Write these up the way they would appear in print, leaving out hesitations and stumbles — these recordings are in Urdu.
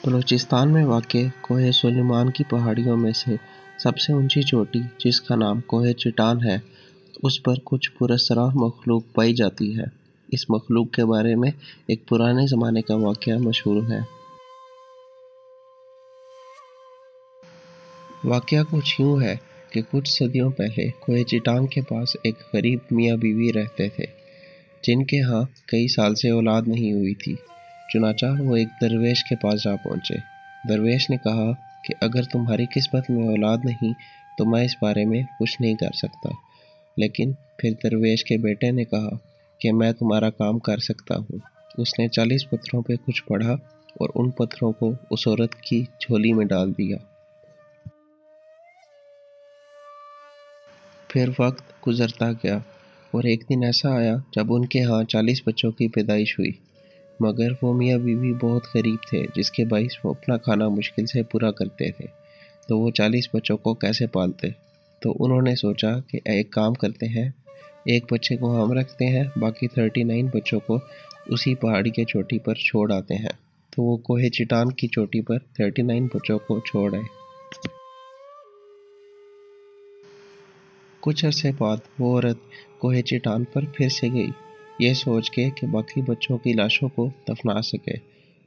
بلوچستان میں واقع کوہ سلیمان کی پہاڑیوں میں سے سب سے اونچی چوٹی، جس کا نام کوہ چٹان ہے، اس پر کچھ پراسرار مخلوق پائی جاتی ہے۔ اس مخلوق کے بارے میں ایک پرانے زمانے کا واقعہ مشہور ہے۔ واقعہ کچھ یوں ہے کہ کچھ صدیوں پہلے کوہ چٹان کے پاس ایک غریب میاں بیوی رہتے تھے، جن کے ہاں کئی سال سے اولاد نہیں ہوئی تھی۔ چنانچہ وہ ایک درویش کے پاس جا پہنچے۔ درویش نے کہا کہ اگر تمہاری قسمت میں اولاد نہیں تو میں اس بارے میں کچھ نہیں کر سکتا۔ لیکن پھر درویش کے بیٹے نے کہا کہ میں تمہارا کام کر سکتا ہوں۔ اس نے 40 پتھروں پہ کچھ پڑھا اور ان پتھروں کو اس عورت کی جھولی میں ڈال دیا۔ پھر وقت گزرتا گیا اور ایک دن ایسا آیا جب ان کے ہاں 40 بچوں کی پیدائش ہوئی، مگر وہ میاں بیوی بہت غریب تھے، جس کے باعث وہ اپنا کھانا مشکل سے پورا کرتے تھے۔ تو وہ 40 بچوں کو کیسے پالتے؟ تو انہوں نے سوچا کہ ایک کام کرتے ہیں، ایک بچے کو ہم رکھتے ہیں، باقی 39 بچوں کو اسی پہاڑی کے چوٹی پر چھوڑ آتے ہیں۔ تو وہ کوہ چٹان کی چوٹی پر 39 بچوں کو چھوڑ آئے۔ کچھ عرصے بعد وہ عورت کوہ چٹان پر پھر سے گئی، یہ سوچ کے کہ باقی بچوں کی لاشوں کو دفنا سکے،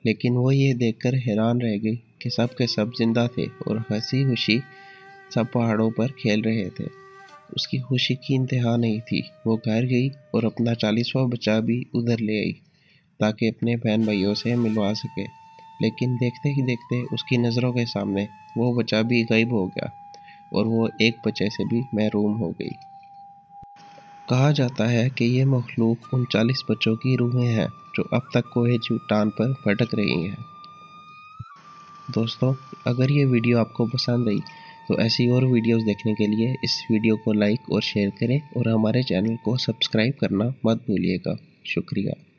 لیکن وہ یہ دیکھ کر حیران رہ گئی کہ سب کے سب زندہ تھے اور ہنسی خوشی سب پہاڑوں پر کھیل رہے تھے۔ اس کی خوشی کی انتہا نہیں تھی۔ وہ گھر گئی اور اپنا 40واں بچہ بھی ادھر لے آئی تاکہ اپنے بہن بھائیوں سے ملوا سکے، لیکن دیکھتے ہی دیکھتے اس کی نظروں کے سامنے وہ بچہ بھی غائب ہو گیا اور وہ ایک بچے سے بھی محروم ہو گئی۔ کہا جاتا ہے کہ یہ مخلوق ان 40 بچوں کی روحیں ہیں جو اب تک کوہ چٹان پر بھٹک رہی ہیں۔ دوستو، اگر یہ ویڈیو آپ کو پسند آئی تو ایسی اور ویڈیوز دیکھنے کے لیے اس ویڈیو کو لائک اور شیئر کریں اور ہمارے چینل کو سبسکرائب کرنا مت بھولیے گا۔ شکریہ۔